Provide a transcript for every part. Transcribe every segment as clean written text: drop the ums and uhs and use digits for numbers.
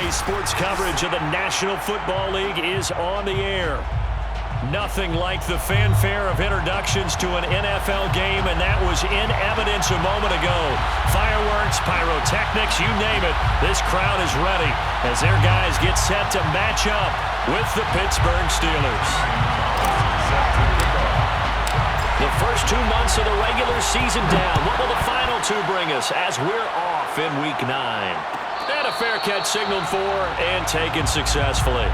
NBC Sports coverage of the National Football League is on the air. Nothing like the fanfare of introductions to an NFL game, and that was in evidence a moment ago. Fireworks, pyrotechnics, you name it. This crowd is ready as their guys get set to match up with the Pittsburgh Steelers. The first 2 months of the regular season down. What will the final two bring us as we're off in Week 9? And a fair catch signaled for and taken successfully.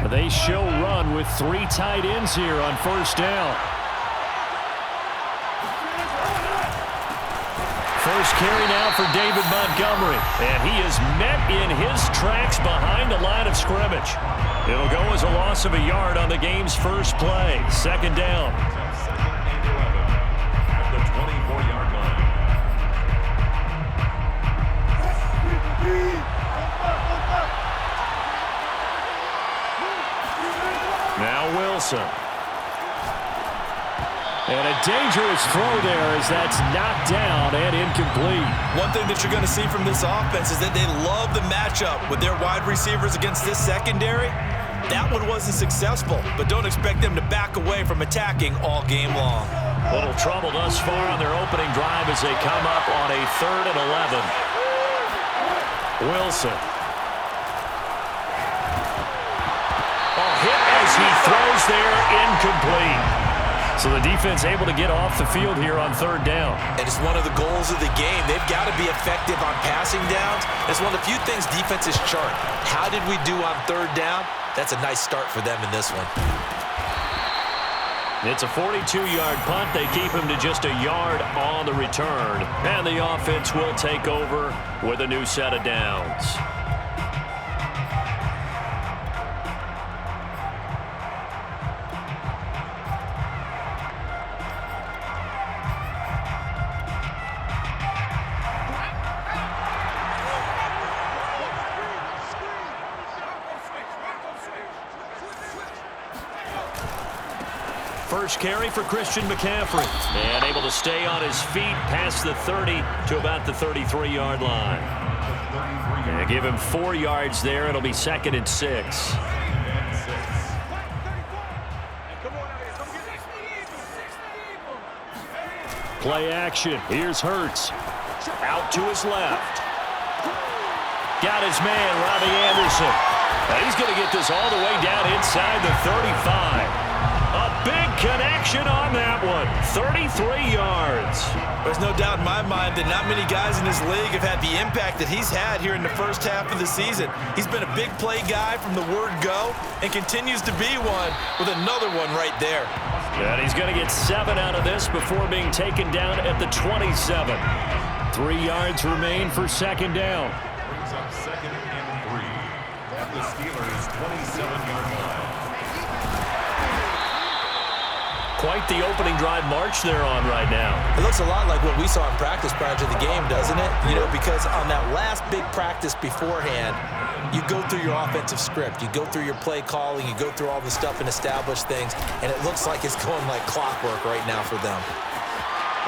They show run with 3 tight ends here on first down. First carry now for David Montgomery. And he is met in his tracks behind the line of scrimmage. It'll go as a loss of a yard on the game's first play. Second down. At the 24-yard line. Now Wilson. And a dangerous throw there as that's knocked down and incomplete. One thing that you're going to see from this offense is that they love the matchup with their wide receivers against this secondary. That one wasn't successful, but don't expect them to back away from attacking all game long. Little trouble thus far on their opening drive as they come up on a 3rd and 11. Wilson. Hit as he throws there, incomplete. So the defense able to get off the field here on 3rd down. And it's one of the goals of the game. They've got to be effective on passing downs. It's one of the few things defenses chart. How did we do on 3rd down? That's a nice start for them in this one. It's a 42-yard punt. They keep him to just a yard on the return. And the offense will take over with a new set of downs. First carry for Christian McCaffrey. And able to stay on his feet past the 30 to about the 33-yard line. And give him 4 yards there. It'll be 2nd and 6. Play action. Here's Hurts. Out to his left. Got his man, Robbie Anderson. Now he's going to get this all the way down inside the 35. A big connection on that one. 33 yards. There's no doubt in my mind that not many guys in this league have had the impact that he's had here in the first half of the season. He's been a big play guy from the word go and continues to be one with another one right there. And he's going to get 7 out of this before being taken down at the 27. 3 yards remain for 2nd down. Brings up 2nd and 3 at the Steelers' 27-yard line. Quite the opening drive march they're on right now. It looks a lot like what we saw in practice prior to the game, doesn't it? You know, because on that last big practice beforehand, you go through your offensive script. You go through your play calling. You go through all the stuff and establish things. And it looks like it's going like clockwork right now for them.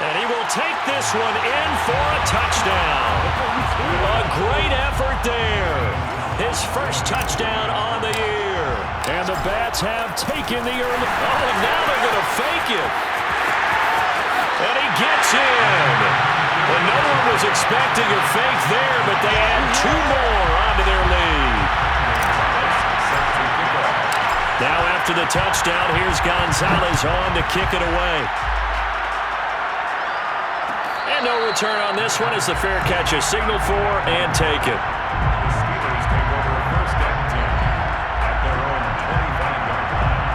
And he will take this one in for a touchdown. A great effort there. His first touchdown on the year. And the Bats have taken the early... Oh, now they're going to fake it. And he gets in. And no one was expecting a fake there, but they add 2 more onto their lead. Now after the touchdown, here's Gonzalez on to kick it away. And no return on this one as the fair catch is signaled for and taken. The Steelers take over 1st and 10 at their own 25-yard line.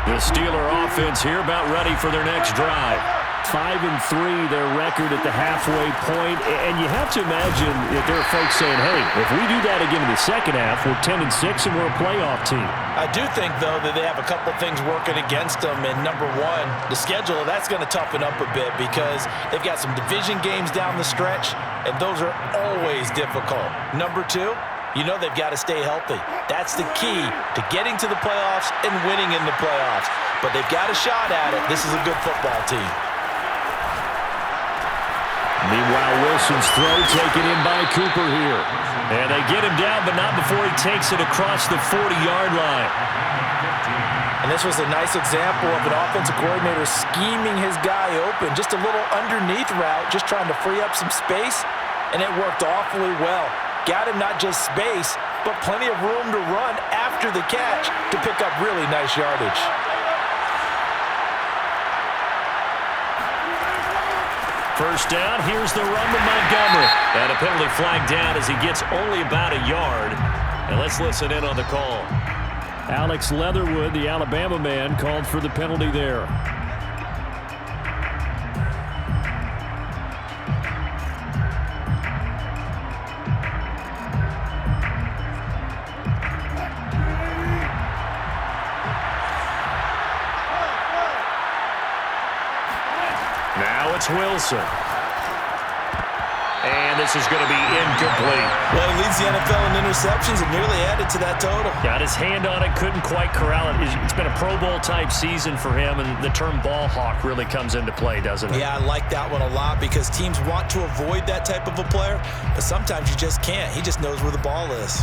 The Steeler offense here about ready for their next drive. 5-3, their record at the halfway point. And you have to imagine that there are folks saying, hey, if we do that again in the second half, we're 10-6 and we're a playoff team. I do think, though, that they have a couple things working against them. And number one, the schedule, that's going to toughen up a bit because they've got some division games down the stretch, and those are always difficult. Number two, you know they've got to stay healthy. That's the key to getting to the playoffs and winning in the playoffs. But they've got a shot at it. This is a good football team. Meanwhile, Wilson's throw taken in by Cooper here. And they get him down, but not before he takes it across the 40-yard line. And this was a nice example of an offensive coordinator scheming his guy open. Just a little underneath route, just trying to free up some space, and it worked awfully well. Got him not just space, but plenty of room to run after the catch to pick up really nice yardage. First down, here's the run to Montgomery. And a penalty flag down as he gets only about a yard. And let's listen in on the call. Alex Leatherwood, the Alabama man, called for the penalty there. Now it's Wilson. And this is going to be incomplete. Well, he leads the NFL in interceptions and nearly added to that total. Got his hand on it, couldn't quite corral it. It's been a Pro Bowl-type season for him, and the term ball hawk really comes into play, doesn't it? Yeah, I like that one a lot because teams want to avoid that type of a player, but sometimes you just can't. He just knows where the ball is.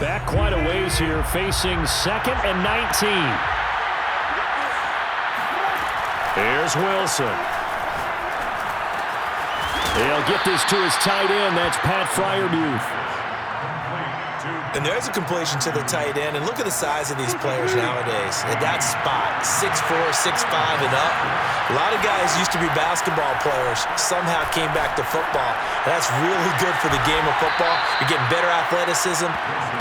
Back quite a ways here, facing 2nd and 19. Here's Wilson. He'll get this to his tight end. That's Pat Freiermuth. And there's a completion to the tight end. And look at the size of these players nowadays. At that spot, 6'4", 6'5", and up. A lot of guys used to be basketball players. Somehow came back to football. And that's really good for the game of football. You're getting better athleticism,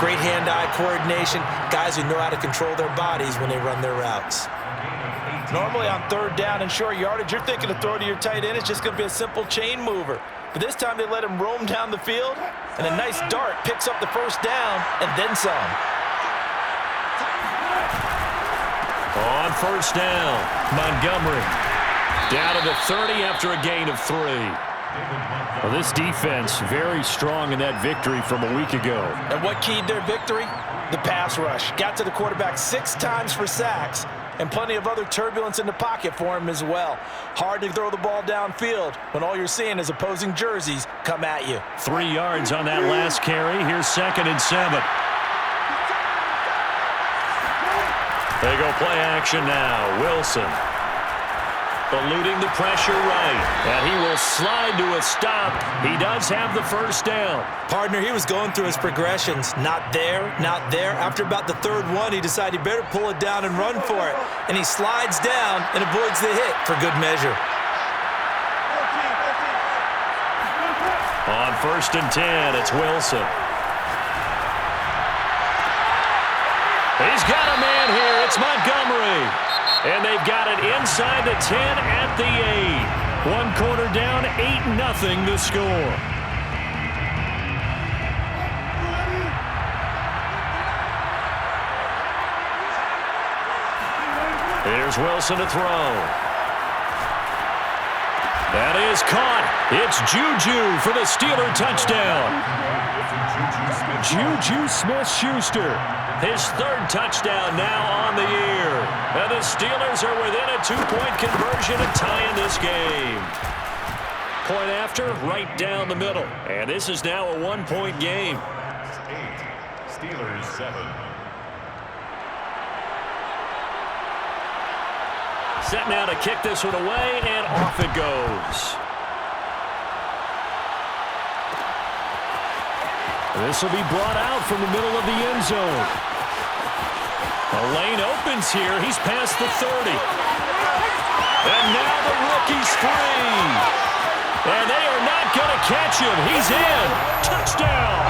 great hand-eye coordination, guys who know how to control their bodies when they run their routes. Normally on 3rd down and short yardage, you're thinking to throw to your tight end. It's just going to be a simple chain mover. But this time they let him roam down the field, and a nice dart picks up the first down and then some. On 1st down, Montgomery down to the 30 after a gain of 3. Well, this defense very strong in that victory from a week ago. And what keyed their victory? The pass rush. Got to the quarterback 6 times for sacks. And plenty of other turbulence in the pocket for him as well. Hard to throw the ball downfield when all you're seeing is opposing jerseys come at you. 3 yards on that last carry. Here's 2nd and 7. They go play action now. Wilson eluding the pressure right. And he will slide to a stop. He does have the first down. Partner, he was going through his progressions. Not there, not there. After about the 3rd one, he decided he better pull it down and run for it. And he slides down and avoids the hit for good measure. On 1st and 10, it's Wilson. He's got a man here. It's Montgomery. And they've got it inside the 10 at the 8. One quarter down, 8-0 the score. Here's Wilson to throw. That is caught. It's Juju for the Steeler touchdown. Juju Smith-Schuster. His 3rd touchdown now on the year. And the Steelers are within a 2-point conversion and tying this game. Point after, right down the middle. And this is now a 1-point game. 8, Steelers 7. Set now to kick this one away, and off it goes. This will be brought out from the middle of the end zone. The lane opens here. He's past the 30. And now the rookie's free. And they are not going to catch him. He's in. Touchdown.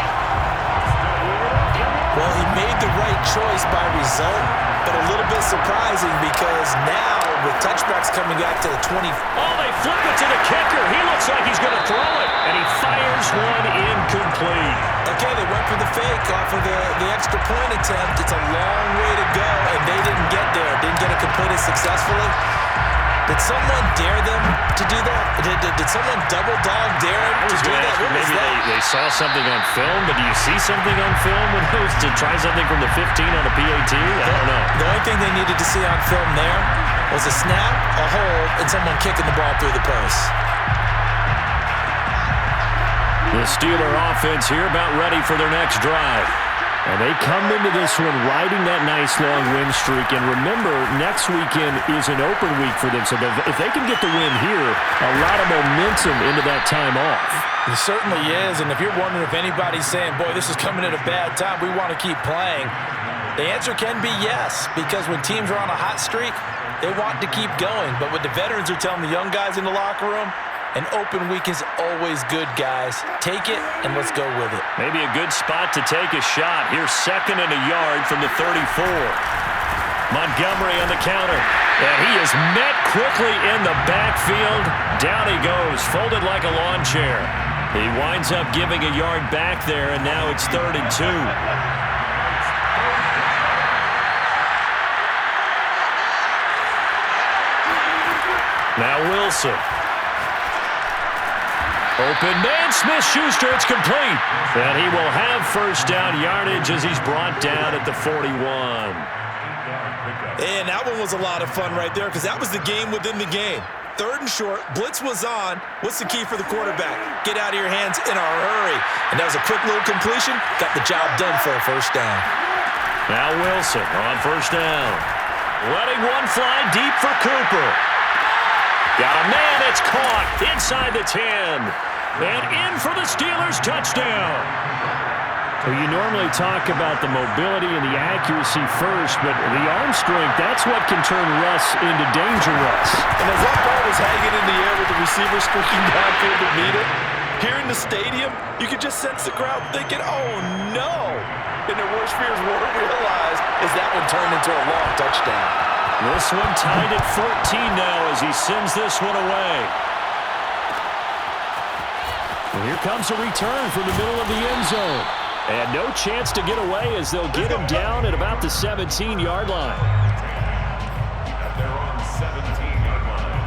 Well, he made the right choice by result, but a little bit surprising because now with touchbacks coming back to the 20. Oh, they flip it to the kicker. He looks like he's going to throw it, and he fires one incomplete. Okay, they went for the fake off of the extra point attempt. It's a long way to go, and they didn't get there. Didn't get it completed successfully. Did someone dare them to do that? Did someone double dog dare him to do that? Maybe they saw something on film, but do you see something on film when it was to try something from the 15 on a PAT? I don't know. The only thing they needed to see on film there was a snap, a hold, and someone kicking the ball through the post. The Steeler offense here about ready for their next drive. And they come into this one riding that nice long win streak. And remember, next weekend is an open week for them. So if they can get the win here, a lot of momentum into that time off. It certainly is. And if you're wondering if anybody's saying, boy, this is coming at a bad time, we want to keep playing, the answer can be yes. Because when teams are on a hot streak, they want to keep going. But what the veterans are telling the young guys in the locker room, an open week is always good, guys. Take it, and let's go with it. Maybe a good spot to take a shot. Here's 2nd and a yard from the 34. Montgomery on the counter. And he is met quickly in the backfield. Down he goes, folded like a lawn chair. He winds up giving a yard back there, and now it's 3rd and 2. Now Wilson. Open man, Smith-Schuster, it's complete. And he will have first down yardage as he's brought down at the 41. And that one was a lot of fun right there because that was the game within the game. 3rd and short, blitz was on. What's the key for the quarterback? Get out of your hands in a hurry. And that was a quick little completion. Got the job done for a first down. Now Wilson on first down. Letting one fly deep for Cooper. Got a man, it's caught inside the 10. And in for the Steelers touchdown. Well, you normally talk about the mobility and the accuracy first, but the arm strength, that's what can turn Russ into danger Russ. And as that ball was hanging in the air with the receiver streaking downfield to meet it, here in the stadium, you could just sense the crowd thinking, oh no. And their worst fears were realized as that one turned into a long touchdown. This one tied at 14 now as he sends this one away. And here comes a return from the middle of the end zone. And no chance to get away as they'll get him down at about the 17-yard line. They're on 17-yard line.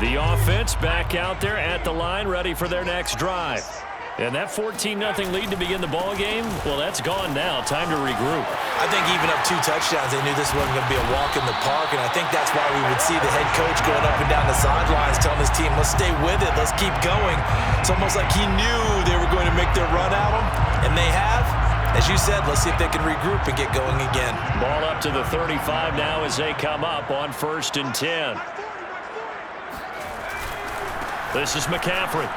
The offense back out there at the line, ready for their next drive. And that 14-0 lead to begin the ball game, well, that's gone now. Time to regroup. I think even up 2 touchdowns, they knew this wasn't going to be a walk in the park, and I think that's why we would see the head coach going up and down the sidelines telling his team, let's stay with it, let's keep going. It's almost like he knew they were going to make their run at him, and they have. As you said, let's see if they can regroup and get going again. Ball up to the 35 now as they come up on 1st and 10. This is McCaffrey.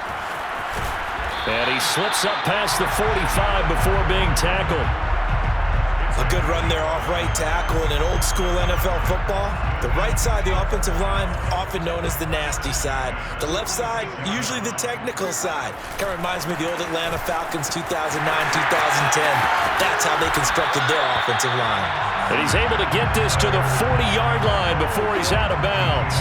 And he slips up past the 45 before being tackled. A good run there off right tackle in an old-school NFL football. The right side, the offensive line, often known as the nasty side. The left side, usually the technical side. Kind of reminds me of the old Atlanta Falcons 2009-2010. That's how they constructed their offensive line. And he's able to get this to the 40-yard line before he's out of bounds.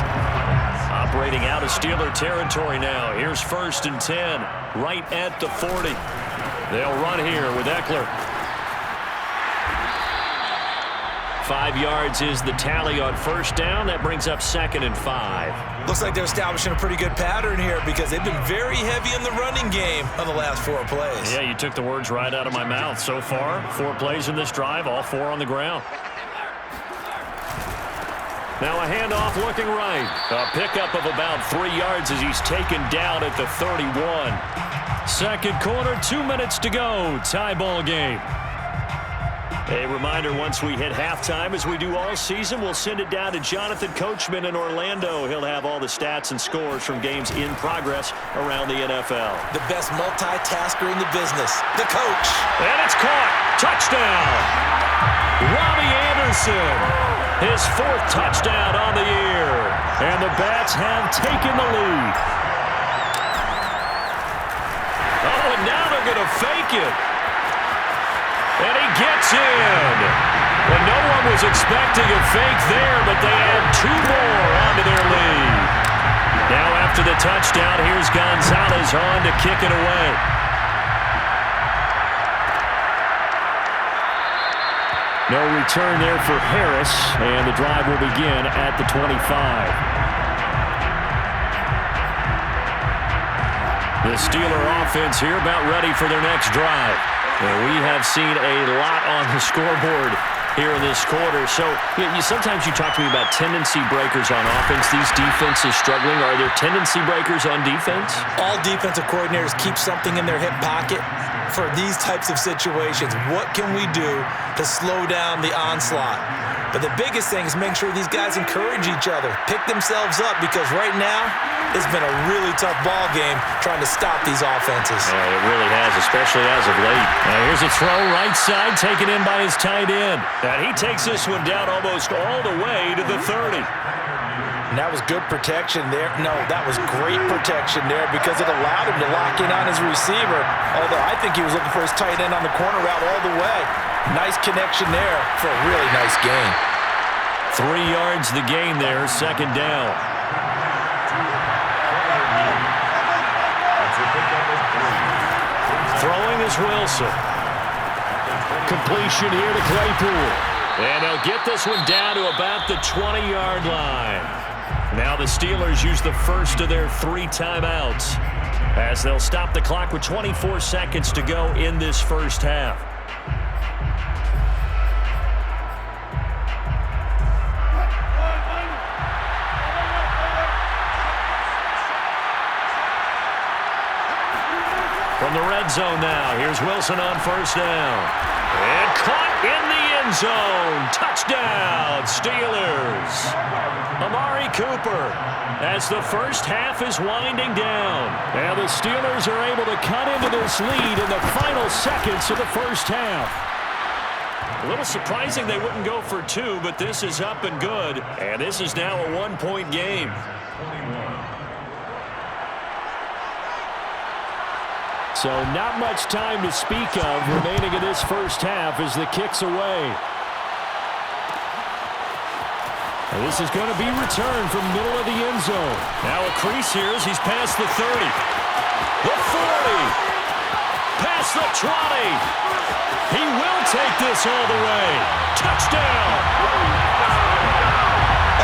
Operating out of Steeler territory now. Here's 1st and 10, right at the 40. They'll run here with Eckler. 5 yards is the tally on first down. That brings up 2nd and 5. Looks like they're establishing a pretty good pattern here because they've been very heavy in the running game on the last 4 plays. Yeah, you took the words right out of my mouth. So far, 4 plays in this drive, all 4 on the ground. Now a handoff looking right. A pickup of about 3 yards as he's taken down at the 31. Second quarter, 2 minutes to go. Tie ball game. A reminder, once we hit halftime, as we do all season, we'll send it down to Jonathan Coachman in Orlando. He'll have all the stats and scores from games in progress around the NFL. The best multitasker in the business, the coach. And it's caught. Touchdown. Robbie Anderson. His 4th touchdown on the year. And the Bats have taken the lead. they're going to fake it. And he gets in. Well, no one was expecting a fake there, but they add 2 more onto their lead. Now after the touchdown, here's Gonzalez on to kick it away. No return there for Harris, and the drive will begin at the 25. The Steeler offense here about ready for their next drive. And we have seen a lot on the scoreboard here in this quarter. So sometimes you talk to me about tendency breakers on offense. These defenses struggling. Are there tendency breakers on defense? All defensive coordinators keep something in their hip pocket for these types of situations. What can we do to slow down the onslaught? But the biggest thing is make sure these guys encourage each other, pick themselves up, because right now it's been a really tough ball game trying to stop these offenses. Yeah, it really has, especially as of late. Now here's a throw right side, taken in by his tight end. And he takes this one down almost all the way to the 30. And that was good protection there. No, that was great protection there because it allowed him to lock in on his receiver, although I think he was looking for his tight end on the corner route all the way. Nice connection there for a really nice gain. 3 yards the gain there, second down. Throwing is Wilson. Completion here to Claypool. And they'll get this one down to about the 20-yard line. Now the Steelers use the first of their 3 timeouts as they'll stop the clock with 24 seconds to go in this first half. From the red zone now, here's Wilson on first down. And caught in the end zone. Touchdown, Steelers. Amari Cooper as the first half is winding down. And the Steelers are able to cut into this lead in the final seconds of the first half. A little surprising they wouldn't go for 2, but this is up and good. And this is now a 1-point game. So not much time to speak of remaining in this first half as the kick's away. And this is going to be returned from the middle of the end zone. Now a crease here as he's past the 30. The 40. Past the 20. He will take this all the way. Touchdown.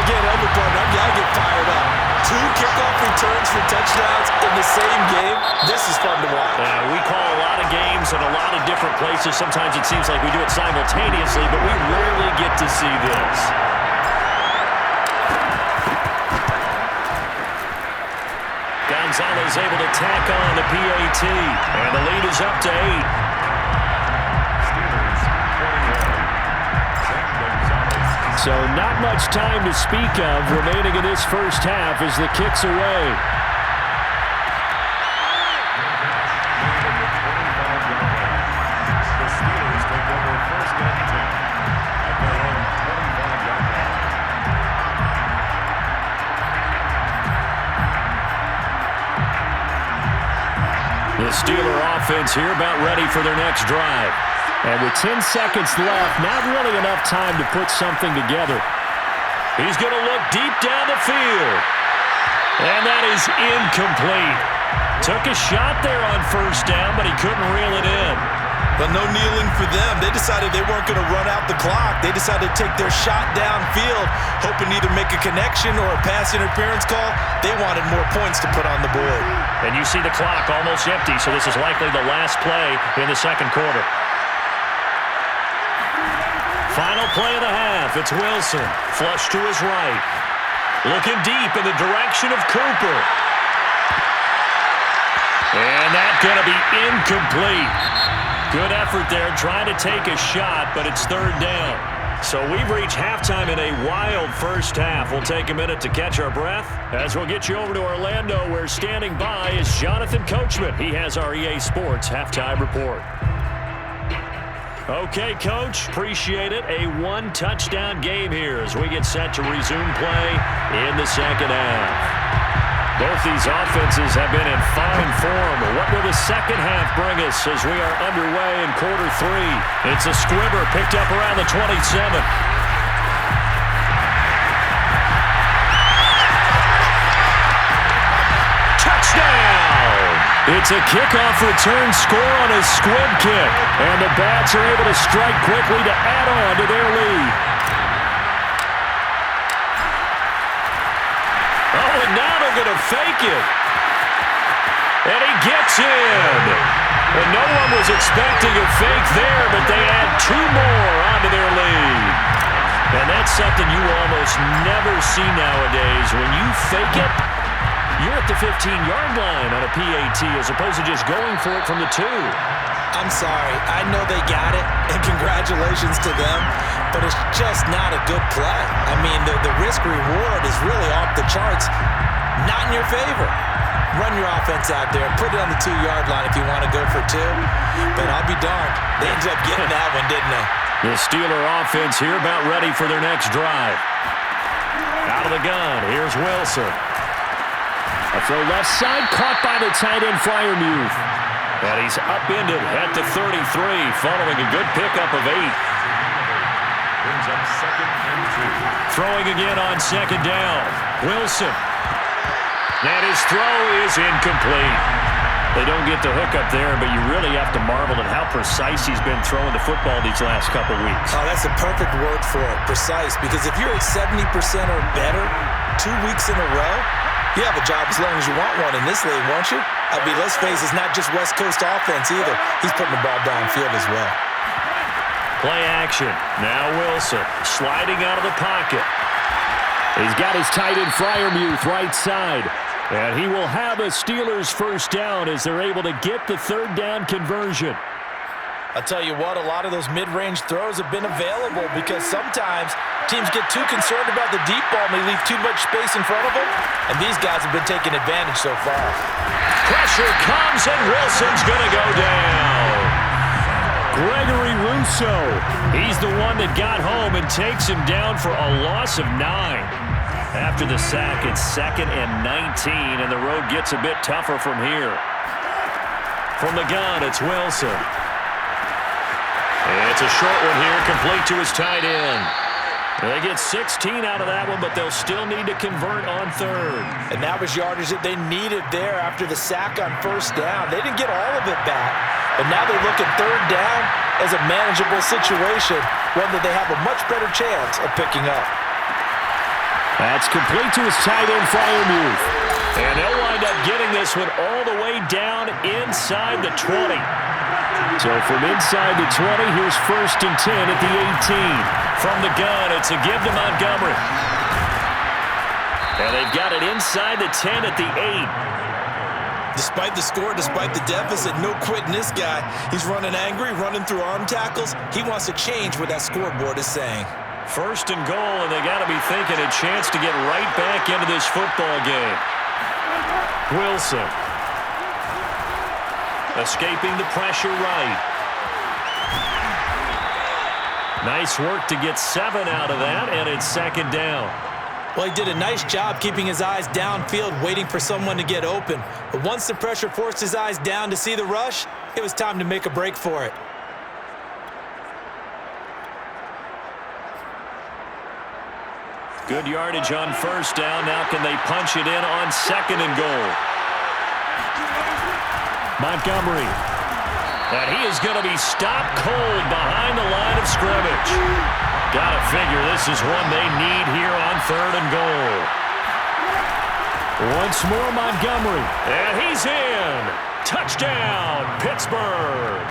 Again, Elder Partner, I get fired up. 2 kickoff returns for touchdowns in the same game. This is fun to watch. We call a lot of games in a lot of different places. Sometimes it seems like we do it simultaneously, but we rarely get to see this. Gonzalez able to tack on the PAT, and the lead is up to 8. So not much time to speak of remaining in this first half as the kick's away. The Steelers take over first and 10 at their own 25-yard line. The Steeler offense here about ready for their next drive. And with 10 seconds left, not really enough time to put something together. He's going to look deep down the field. And that is incomplete. Took a shot there on first down, but he couldn't reel it in. But no kneeling for them. They decided they weren't going to run out the clock. They decided to take their shot downfield, hoping to either make a connection or a pass interference call. They wanted more points to put on the board. And you see the clock almost empty, so this is likely the last play in the second quarter. Final play of the half. It's Wilson. Flush to his right. Looking deep in the direction of Cooper. And that's going to be incomplete. Good effort there trying to take a shot, but it's third down. So we've reached halftime in a wild first half. We'll take a minute to catch our breath as we'll get you over to Orlando, where standing by is Jonathan Coachman. He has our EA Sports halftime report. Okay, Coach, appreciate it. A 1-touchdown game here as we get set to resume play in the second half. Both these offenses have been in fine form. What will the second half bring us as we are underway in quarter three? It's a squibber picked up around the 27. Touchdown! It's a kickoff return score on a squib kick. And the Bats are able to strike quickly to add on to their lead. Oh, and now they're going to fake it. And he gets in. And no one was expecting a fake there, but they add two more onto their lead. And that's something you almost never see nowadays. When you fake it, you're at the 15-yard line on a PAT as opposed to just going for it from the 2. I'm sorry. I know they got it, and congratulations to them, but it's just not a good play. I mean, the risk-reward is really off the charts, not in your favor. Run your offense out there and put it on the 2-yard line if you want to go for 2, but I'll be darned. They ended up getting that one, didn't they? The Steeler offense here about ready for their next drive. Out of the gun, here's Wilson. A throw left side, caught by the tight end Freiermuth. And he's upended at the 33, following a good pickup of 8. Brings up 2nd and 2. Throwing again on 2nd down. Wilson. And his throw is incomplete. They don't get the hook up there, but you really have to marvel at how precise he's been throwing the football these last couple weeks. Oh, that's a perfect word for it, precise, because if you're at 70% or better 2 weeks in a row, you have a job as long as you want one in this league, won't you? I mean, let's face it, it's not just West Coast offense either. He's putting the ball downfield as well. Play action. Now Wilson sliding out of the pocket. He's got his tight end Freiermuth right side. And he will have a Steelers first down as they're able to get the 3rd down conversion. I'll tell you what, a lot of those mid-range throws have been available because sometimes teams get too concerned about the deep ball and they leave too much space in front of them, and these guys have been taking advantage so far. Pressure comes, and Wilson's going to go down. Gregory Rousseau, he's the one that got home and takes him down for a loss of 9. After the sack, it's 2nd and 19, and the road gets a bit tougher from here. From the gun, it's Wilson. It's a short one here, complete to his tight end. They get 16 out of that one, but they'll still need to convert on 3rd. And that was yardage that they needed there after the sack on 1st down. They didn't get all of it back, but now they look at 3rd down as a manageable situation, one that they have a much better chance of picking up. That's complete to his tight end, Freiermuth. And they'll wind up getting this one all the way down inside the 20. So from inside the 20, here's 1st and 10 at the 18. From the gun, it's a give to Montgomery. And they've got it inside the 10 at the 8. Despite the score, despite the deficit, no quitting this guy. He's running angry, running through arm tackles. He wants to change what that scoreboard is saying. 1st and goal, and they got to be thinking a chance to get right back into this football game. Wilson. Escaping the pressure right. Nice work to get 7 out of that, and it's 2nd down. Well, he did a nice job keeping his eyes downfield, waiting for someone to get open. But once the pressure forced his eyes down to see the rush, it was time to make a break for it. Good yardage on 1st down. Now can they punch it in on 2nd and goal? Montgomery. And he is going to be stopped cold behind the line of scrimmage. Got to figure this is one they need here on 3rd and goal. Once more, Montgomery. And he's in. Touchdown, Pittsburgh.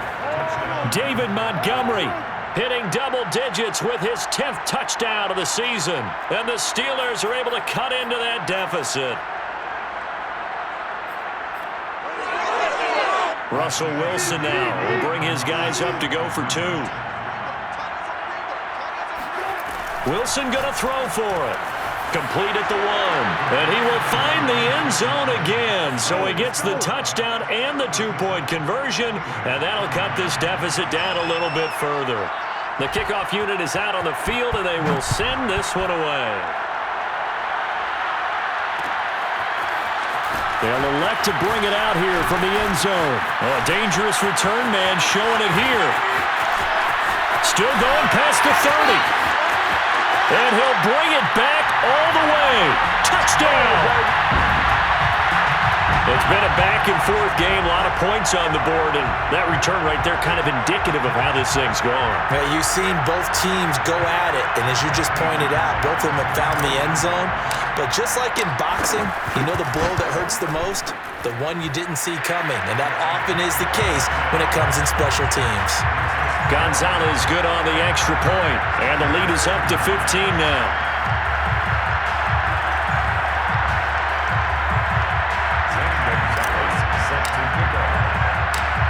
David Montgomery hitting double digits with his 10th touchdown of the season. And the Steelers are able to cut into that deficit. Russell Wilson now will bring his guys up to go for 2. Wilson going to throw for it. Complete at the 1. And he will find the end zone again. So he gets the touchdown and the 2-point conversion. And that'll cut this deficit down a little bit further. The kickoff unit is out on the field, and they will send this one away. They'll elect to bring it out here from the end zone. Oh, a dangerous return man showing it here. Still going past the 30. And he'll bring it back all the way. Touchdown! It's been a back-and-forth game, a lot of points on the board, and that return right there kind of indicative of how this thing's going. Yeah, you've seen both teams go at it, and as you just pointed out, both of them have found the end zone. But just like in boxing, you know the blow that hurts the most? The one you didn't see coming, and that often is the case when it comes in special teams. Gonzalez good on the extra point, and the lead is up to 15 now.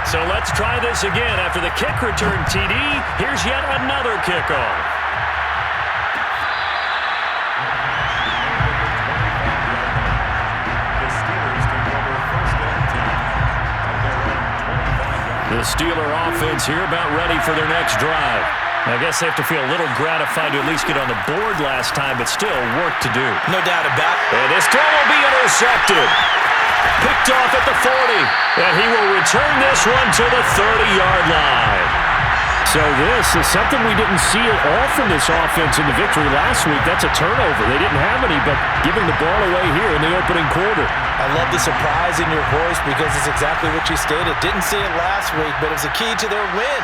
So let's try this again. After the kick return TD, here's yet another kickoff. The Steeler offense here about ready for their next drive. I guess they have to feel a little gratified to at least get on the board last time, but still work to do. No doubt about it. And this throw will be intercepted. Picked off at the 40, and he will return this one to the 30-yard line. So this is something we didn't see at all from this offense in the victory last week. That's a turnover. They didn't have any, but giving the ball away here in the opening quarter. I love the surprise in your voice because it's exactly what you stated. Didn't see it last week, but it was a key to their win.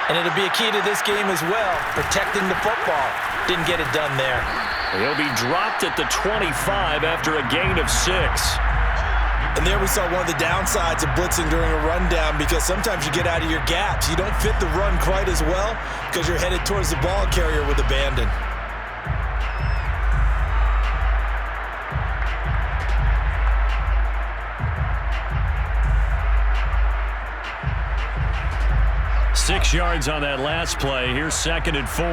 And it'll be a key to this game as well, protecting the football. Didn't get it done there. He'll be dropped at the 25 after a gain of 6. And there we saw one of the downsides of blitzing during a rundown because sometimes you get out of your gaps. You don't fit the run quite as well because you're headed towards the ball carrier with abandon. Six yards on that last play. Here's 2nd and 4.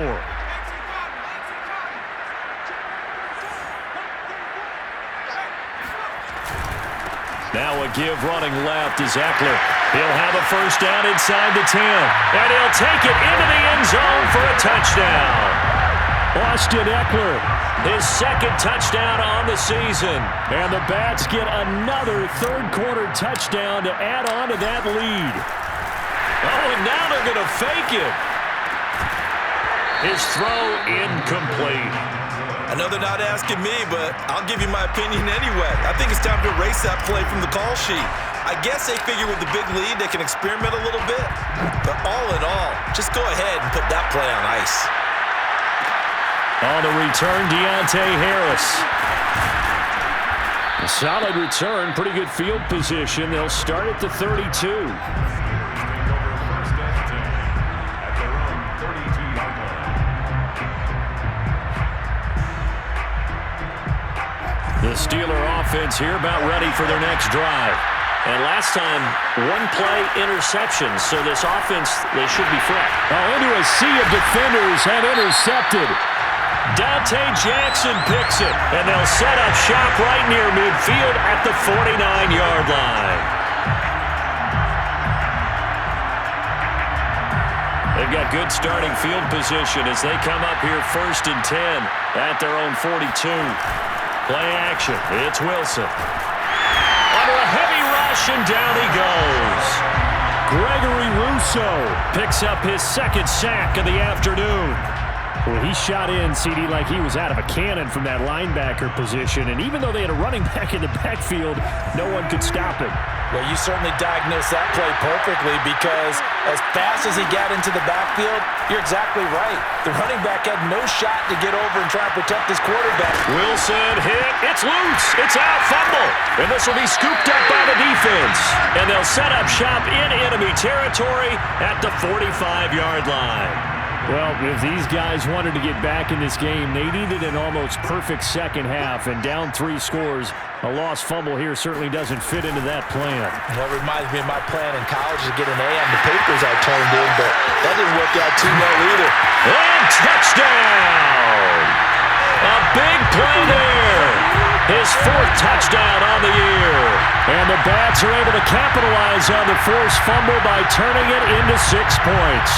Now a give running left is Eckler. He'll have a first down inside the 10. And he'll take it into the end zone for a touchdown. Austin Eckler, his 2nd touchdown on the season. And the Bats get another third-quarter touchdown to add on to that lead. Oh, and now they're going to fake it. His throw incomplete. I know they're not asking me, but I'll give you my opinion anyway. I think it's time to erase that play from the call sheet. I guess they figure with the big lead they can experiment a little bit. But all in all, just go ahead and put that play on ice. On the return, Deontay Harris. A solid return, pretty good field position. They'll start at the 32. The Steeler offense here about ready for their next drive. And last time, one play interception, so this offense, they should be fresh. Oh, into a sea of defenders and intercepted. Dante Jackson picks it, and they'll set up shop right near midfield at the 49-yard line. They've got good starting field position as they come up here 1st and 10 at their own 42. Play action. It's Wilson. Under a heavy rush, and down he goes. Gregory Rousseau Picks up his 2nd sack of the afternoon. Well, he shot in, CD, like he was out of a cannon from that linebacker position. And even though they had a running back in the backfield, no one could stop him. Well, you certainly diagnosed that play perfectly because as fast as he got into the backfield, you're exactly right. The running back had no shot to get over and try and protect his quarterback. Wilson hit. It's loose. It's out. Fumble. And this will be scooped up by the defense. And they'll set up shop in enemy territory at the 45-yard line. Well, if these guys wanted to get back in this game, they needed an almost perfect second half, and down 3 scores. A lost fumble here certainly doesn't fit into that plan. Well, it reminds me of my plan in college to get an A on the papers I turned in, but that didn't work out too well either. And touchdown! A big play there. His 4th touchdown on the year. And the Bats are able to capitalize on the forced fumble by turning it into 6 points.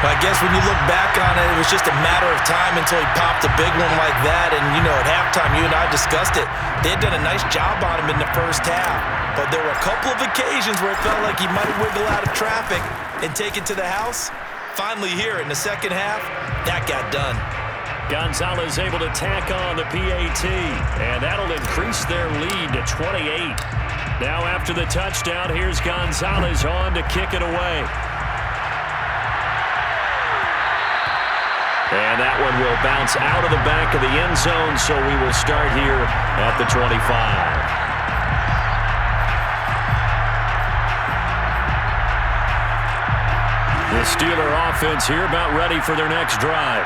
I guess when you look back on it, it was just a matter of time until he popped a big one like that. And, you know, at halftime, you and I discussed it. They had done a nice job on him in the first half. But there were a couple of occasions where it felt like he might wiggle out of traffic and take it to the house. Finally here in the second half, that got done. Gonzalez able to tack on the PAT, and that'll increase their lead to 28. Now after the touchdown, here's Gonzalez on to kick it away. And that one will bounce out of the back of the end zone, so we will start here at the 25. The Steeler offense here about ready for their next drive.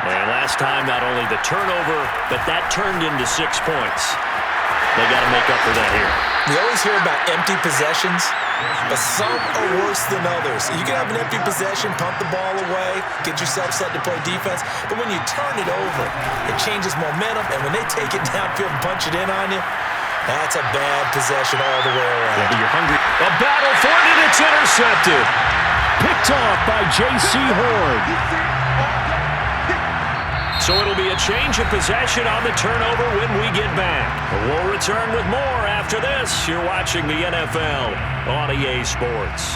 And last time, not only the turnover, but that turned into 6 points. They got to make up for that here. You always hear about empty possessions, but some are worse than others. You can have an empty possession, punt the ball away, get yourself set to play defense, but when you turn it over, it changes momentum, and when they take it downfield and punch it in on you, that's a bad possession all the way around. Yeah, you're hungry. A battle for it, and it's intercepted. Picked off by J.C. Horn. So it'll be a change of possession on the turnover when we get back. We'll return with more after this. You're watching the NFL on EA Sports.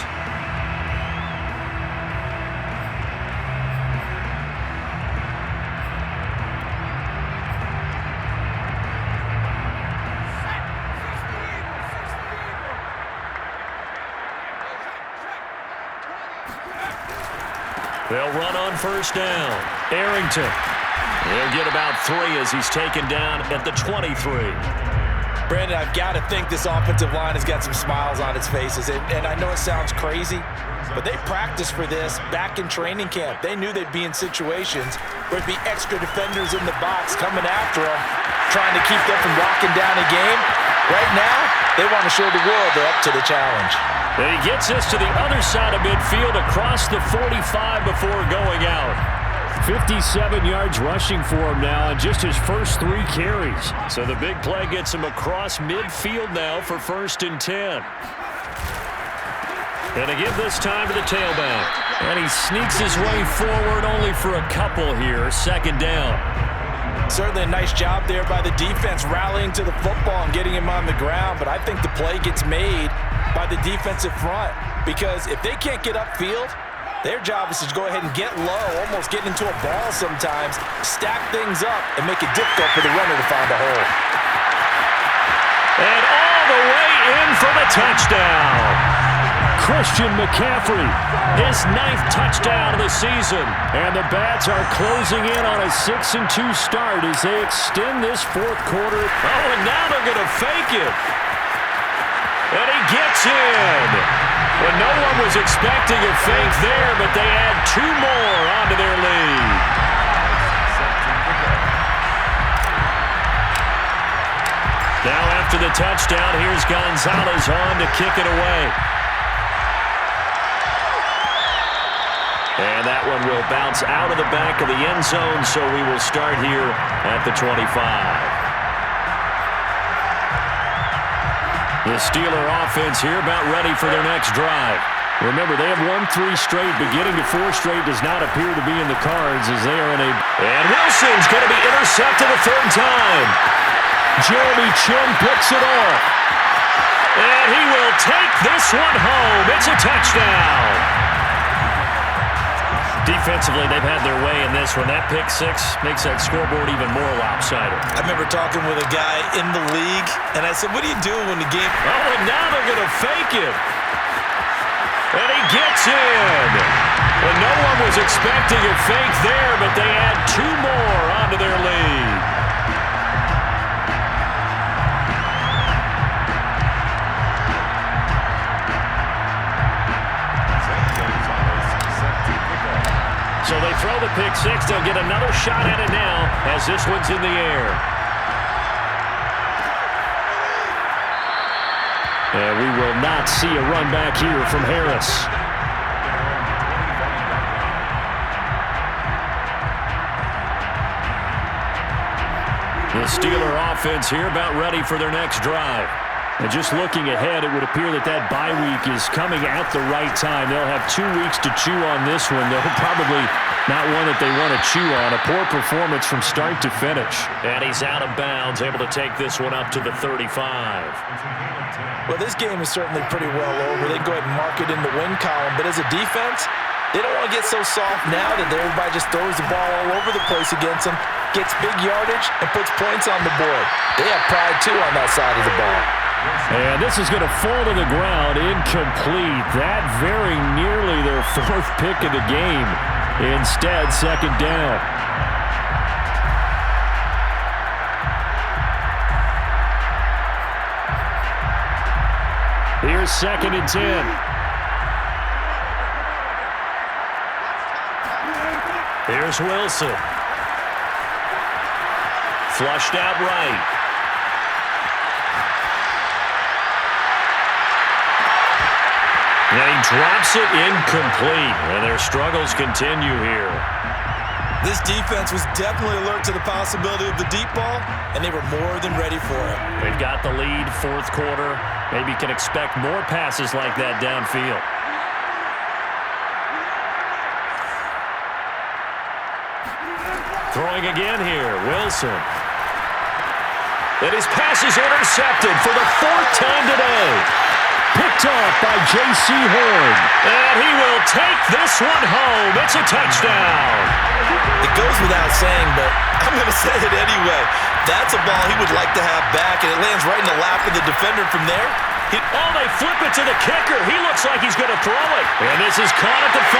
They'll run on first down. Arrington. He'll get about 3 as he's taken down at the 23. Brandon, I've got to think this offensive line has got some smiles on its faces. And I know it sounds crazy, but they practiced for this back in training camp. They knew they'd be in situations where there'd be extra defenders in the box coming after them, trying to keep them from locking down a game. Right now, they want to show the world they're up to the challenge. And he gets us to the other side of midfield across the 45 before going out. 57 yards rushing for him now on just his first 3 carries. So the big play gets him across midfield now for 1st and 10. And to give this time to the tailback. And he sneaks his way forward only for a couple here. 2nd down. Certainly a nice job there by the defense rallying to the football and getting him on the ground. But I think the play gets made by the defensive front. Because if they can't get upfield, their job is to go ahead and get low, almost get into a ball sometimes, stack things up, and make it difficult for the runner to find a hole. And all the way in for the touchdown. Christian McCaffrey, his 9th touchdown of the season. And the Bats are closing in on a 6-2 start as they extend this 4th quarter. Oh, and now they're going to fake it. And he gets in. Well, no one was expecting a fake there, but they add 2 more onto their lead. Now after the touchdown, here's Gonzalez on to kick it away. And that one will bounce out of the back of the end zone, so we will start here at the 25. The Steeler offense here about ready for their next drive. Remember, they have won 3 straight, but getting to 4 straight does not appear to be in the cards as they are in a... And Wilson's going to be intercepted a 3rd time. Jeremy Chin picks it off. And he will take this one home. It's a touchdown. Defensively, they've had their way in this one. That pick 6 makes that scoreboard even more lopsided. I remember talking with a guy in the league, and I said, what do you do when the game... Oh, and now they're going to fake it. And he gets in. And no one was expecting a fake there, but they add 2 more onto their lead. So they throw the pick 6. They'll get another shot at it now as this one's in the air. And we will not see a run back here from Harris. The Steeler offense here about ready for their next drive. And just looking ahead, it would appear that that bye week is coming at the right time. They'll have 2 weeks to chew on this one. They'll probably not one that they want to chew on. A poor performance from start to finish. And he's out of bounds, able to take this one up to the 35. Well, this game is certainly pretty well over. They can go ahead and mark it in the win column. But as a defense, they don't want to get so soft now that everybody just throws the ball all over the place against them, gets big yardage, and puts points on the board. They have pride, too, on that side of the ball. And this is going to fall to the ground, incomplete. That very nearly their 4th pick of the game. Instead, second down. Here's 2nd and 10. Here's Wilson. Flushed out right. And he drops it incomplete. And their struggles continue here. This defense was definitely alert to the possibility of the deep ball, and they were more than ready for it. They've got the lead, 4th quarter. Maybe can expect more passes like that downfield. Throwing again here, Wilson. And his pass is intercepted for the 4th time today. Picked off by J.C. Horn. And he will take this one home. It's a touchdown. It goes without saying, but I'm going to say it anyway. That's a ball he would like to have back, and it lands right in the lap of the defender from there. They flip it to the kicker. He looks like he's going to throw it. And this is caught at the 5.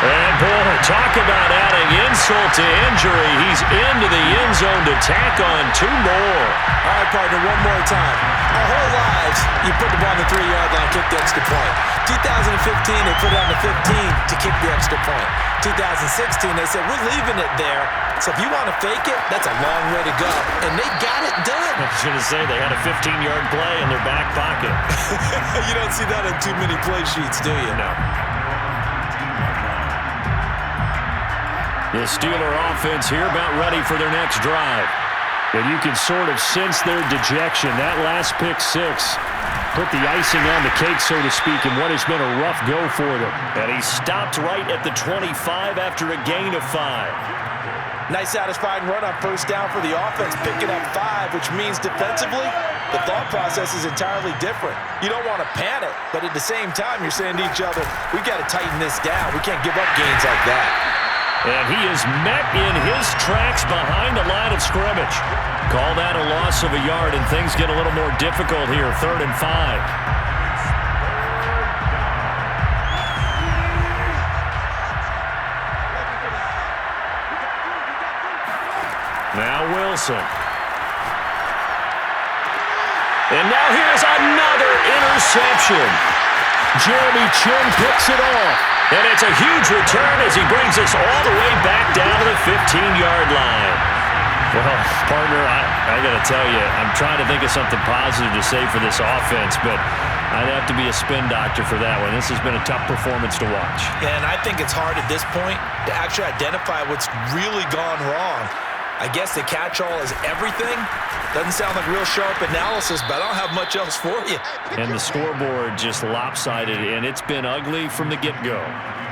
And, boy, talk about adding insult to injury. He's into the end zone to tack on 2 more. All right, partner, one more time. Our whole lives, you put the ball on the 3-yard line, kick the extra point. 2015, they put it on the 15 to kick the extra point. 2016, they said, we're leaving it there. So if you want to fake it, that's a long way to go. And they got it done. I was going to say, they had a 15-yard play in their back pocket. You don't see that on too many play sheets, do you? No. The Steeler offense here about ready for their next drive. And you can sort of sense their dejection. That last pick 6 put the icing on the cake, so to speak, in what has been a rough go for them. And he stopped right at the 25 after a gain of 5. Nice satisfying run on first down for the offense, picking up 5, which means defensively, the thought process is entirely different. You don't want to panic, but at the same time, you're saying to each other, we got to tighten this down. We can't give up gains like that. And he is met in his tracks behind the line of scrimmage. Call that a loss of a yard, and things get a little more difficult here, 3rd and 5. Now Wilson. And now here's another interception. Jeremy Chin picks it off. And it's a huge return as he brings us all the way back down to the 15-yard line. Well, partner, I got to tell you, I'm trying to think of something positive to say for this offense, but I'd have to be a spin doctor for that one. This has been a tough performance to watch. And I think it's hard at this point to actually identify what's really gone wrong. I guess the catch-all is everything. Doesn't sound like real sharp analysis, but I don't have much else for you. And the scoreboard just lopsided, and it's been ugly from the get-go.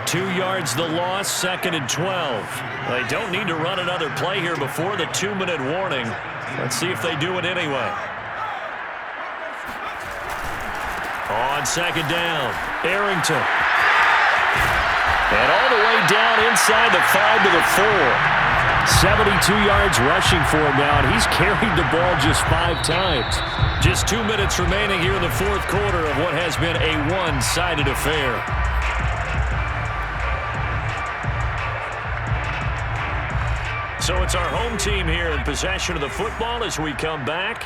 2 yards the loss, 2nd and 12. They don't need to run another play here before the 2-minute warning. Let's see if they do it anyway. On 2nd down, Arrington. And all the way down inside the 5 to the 4. 72 yards rushing for him now, and he's carried the ball just 5 times. Just 2 minutes remaining here in the 4th quarter of what has been a one-sided affair. So it's our home team here in possession of the football as we come back.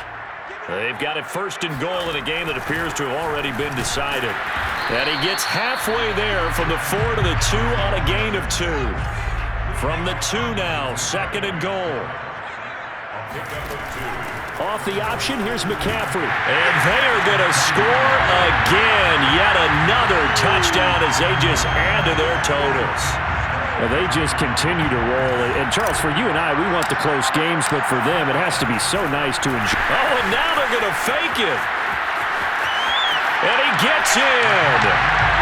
They've got it 1st and goal in a game that appears to have already been decided. And he gets halfway there from the 4 to the 2 on a gain of 2. From the 2 now, 2nd and goal. Off the option, here's McCaffrey. And they are going to score again. Yet another touchdown as they just add to their totals. Well, they just continue to roll. And, Charles, for you and I, we want the close games, but for them, it has to be so nice to enjoy. Oh, and now they're going to fake it. And he gets in.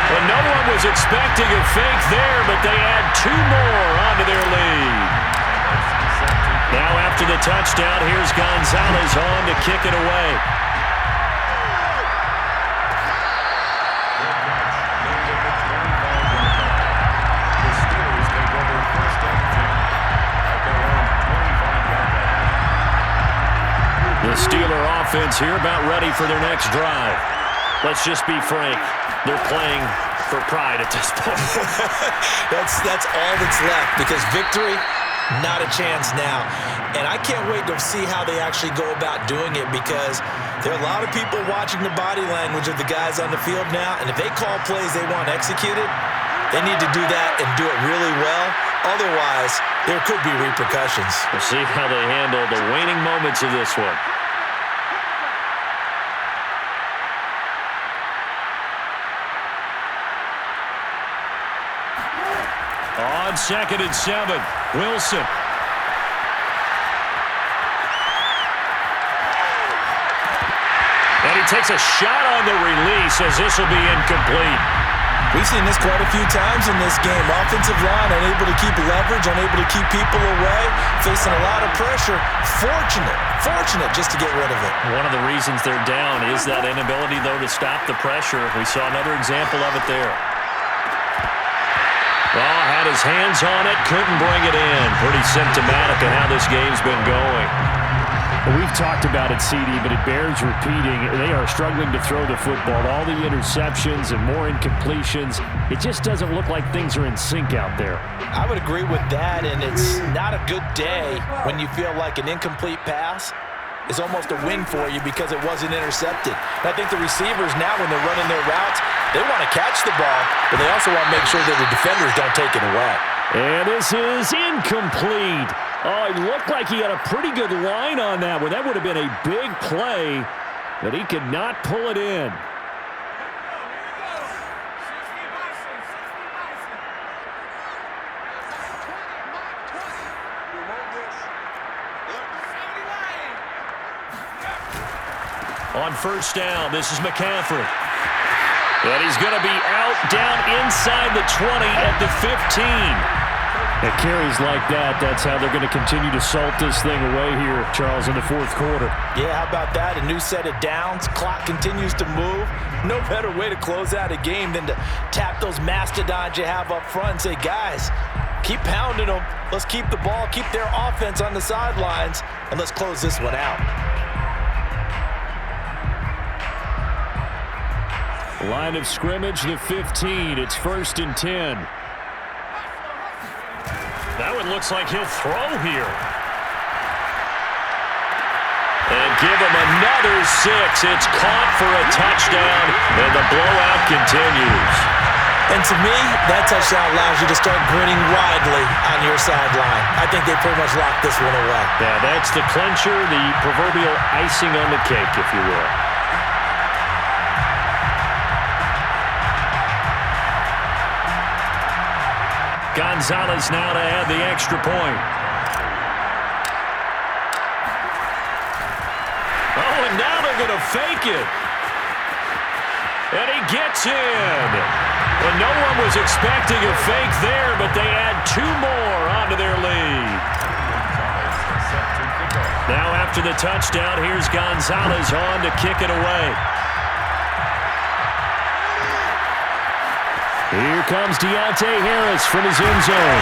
Well, no one was expecting a fake there, but they add 2 more onto their lead. Now after the touchdown, here's Gonzalez on to kick it away. The Steelers take over first and 10 at their own 25-yard line. The Steeler offense here about ready for their next drive. Let's just be frank. They're playing for pride at this point. That's all that's left, because victory, not a chance now. And I can't wait to see how they actually go about doing it, because there are a lot of people watching the body language of the guys on the field now, and if they call plays they want executed, they need to do that and do it really well. Otherwise, there could be repercussions. We'll see how they handle the waning moments of this one. On 2nd and 7, Wilson. And he takes a shot on the release as this will be incomplete. We've seen this quite a few times in this game. Offensive line unable to keep leverage, unable to keep people away, facing a lot of pressure. Fortunate just to get rid of it. One of the reasons they're down is that inability, though, to stop the pressure. We saw another example of it there. Oh, had his hands on it, couldn't bring it in. Pretty symptomatic of how this game's been going. We've talked about it, CD, but it bears repeating. They are struggling to throw the football. All the interceptions and more incompletions. It just doesn't look like things are in sync out there. I would agree with that, and it's not a good day when you feel like an incomplete pass is almost a win for you because it wasn't intercepted. And I think the receivers now, when they're running their routes, they want to catch the ball, but they also want to make sure that the defenders don't take it away. And this is incomplete. Oh, it looked like he had a pretty good line on that one. That would have been a big play, but he could not pull it in. On 1st down, this is McCaffrey. And he's going to be out down inside the 20 at the 15. At carries like that, that's how they're going to continue to salt this thing away here, Charles, in the 4th quarter. Yeah, how about that? A new set of downs. Clock continues to move. No better way to close out a game than to tap those mastodons you have up front and say, guys, keep pounding them. Let's keep the ball, keep their offense on the sidelines, and let's close this one out. Line of scrimmage, the 15. It's 1st and 10. That one looks like he'll throw here. And give him another 6. It's caught for a touchdown, and the blowout continues. And to me, that touchdown allows you to start grinning widely on your sideline. I think they pretty much locked this one away. Yeah, that's the clincher, the proverbial icing on the cake, if you will. Gonzalez now to add the extra point. Oh, and now they're going to fake it. And he gets in. And no one was expecting a fake there, but they add 2 more onto their lead. Now after the touchdown, here's Gonzalez on to kick it away. Here comes Deontay Harris from his end zone.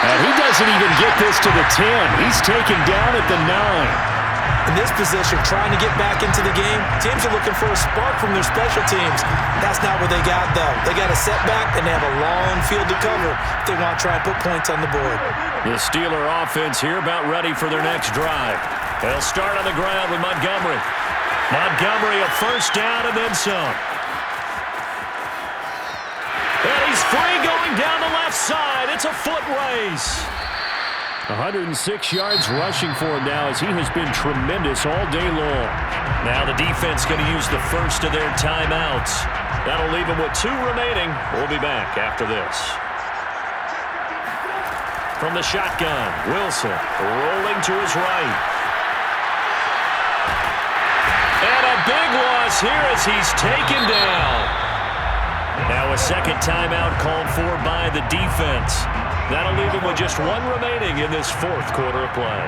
And he doesn't even get this to the 10. He's taken down at the 9. In this position, trying to get back into the game, teams are looking for a spark from their special teams. That's not what they got, though. They got a setback, and they have a long field to cover if they want to try and put points on the board. The Steeler offense here about ready for their next drive. They'll start on the ground with Montgomery. Montgomery a 1st down and then some. And he's free going down the left side. It's a foot race. 106 yards rushing for him now as he has been tremendous all day long. Now the defense going to use the first of their timeouts. That'll leave them with 2 remaining. We'll be back after this. From the shotgun, Wilson rolling to his right. And a big one. across here as he's taken down. Now a second timeout called for by the defense. That'll leave him with just one remaining in this fourth quarter of play.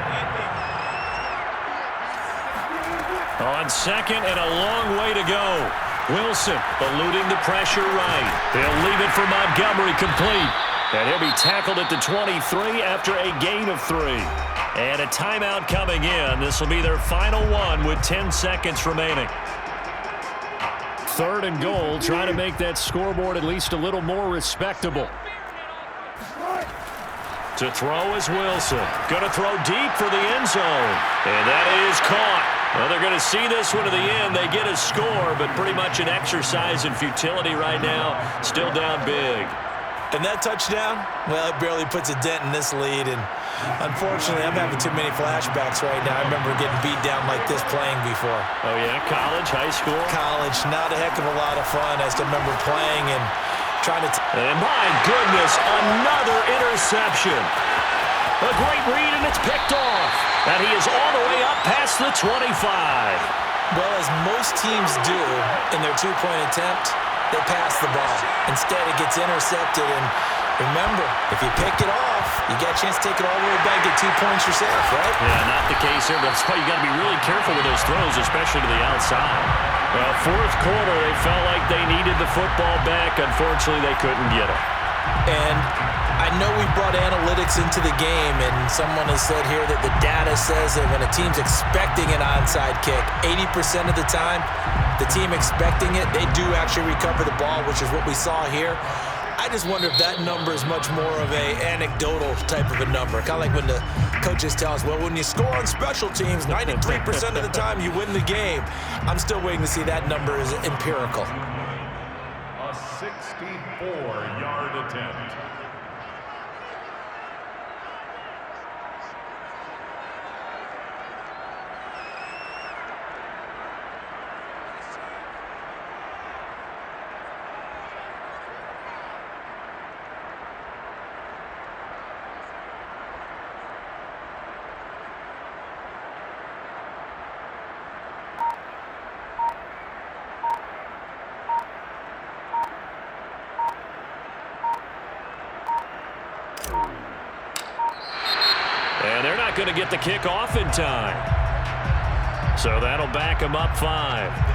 On second and a long way to go. Wilson eluding the pressure right. They'll leave it for Montgomery complete. And he'll be tackled at the 23 after a gain of 3. And a timeout coming in. This will be their final one with 10 seconds remaining. 3rd and goal, trying to make that scoreboard at least a little more respectable. To throw is Wilson. Going to throw deep for the end zone. And that is caught. Well, they're going to see this one to the end. They get a score, but pretty much an exercise in futility right now. Still down big. And that touchdown, well, it barely puts a dent in this lead. And unfortunately, I'm having too many flashbacks right now. I remember getting beat down like this playing before. Oh, yeah? College, high school? College, not a heck of a lot of fun. I still remember playing and trying to... And my goodness, another interception. A great read, and it's picked off. And he is all the way up past the 25. Well, as most teams do in their two-point attempt, they pass the ball. Instead, it gets intercepted. And remember, if you pick it off, you get a chance to take it all the way back, get 2 points yourself, right? Yeah, not the case here. That's why you got to be really careful with those throws, especially to the outside. Well, fourth quarter, they felt like they needed the football back. Unfortunately, they couldn't get it. And I know we brought analytics into the game, and someone has said here that the data says that when a team's expecting an onside kick, 80% of the time, the team expecting it, they do actually recover the ball, which is what we saw here. I just wonder if that number is much more of a anecdotal type of a number. Kind of like when the coaches tell us, well, when you score on special teams, 93% of the time you win the game. I'm still waiting to see that number is empirical. A 64-yard attempt. And they're not going to get the kick off in time. So that'll back them up 5.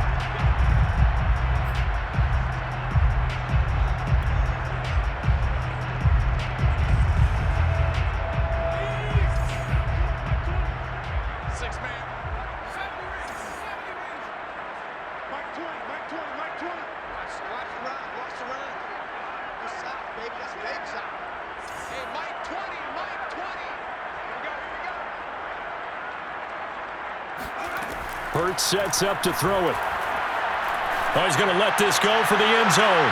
Hurts sets up to throw it. Oh, he's going to let this go for the end zone.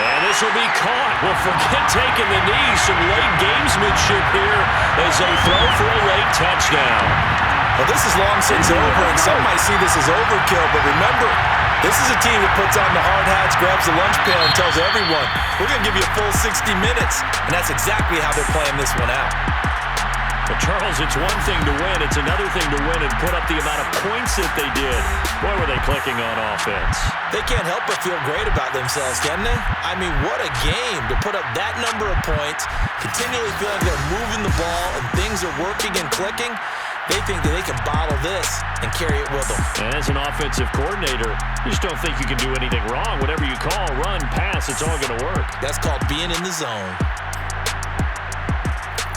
And this will be caught. Well, forget taking the knee. Some late gamesmanship here as they throw for a late touchdown. Well, this is long since over, and some might see this as overkill, but remember, this is a team that puts on the hard hats, grabs the lunch pail, and tells everyone, we're going to give you a full 60 minutes. And that's exactly how they're playing this one out. But Charles, it's one thing to win. It's another thing to win and put up the amount of points that they did. Boy, were they clicking on offense. They can't help but feel great about themselves, can they? I mean, what a game to put up that number of points, continually feeling they're moving the ball and things are working and clicking. They think that they can bottle this and carry it with them. And as an offensive coordinator, you just don't think you can do anything wrong. Whatever you call, run, pass, it's all going to work. That's called being in the zone.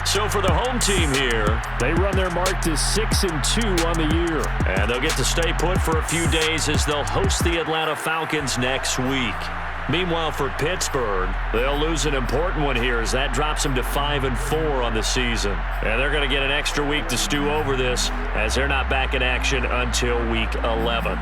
So for the home team here, they run their mark to 6-2 on the year. And they'll get to stay put for a few days as they'll host the Atlanta Falcons next week. Meanwhile, for Pittsburgh, they'll lose an important one here as that drops them to 5-4 on the season. And they're going to get an extra week to stew over this as they're not back in action until week 11.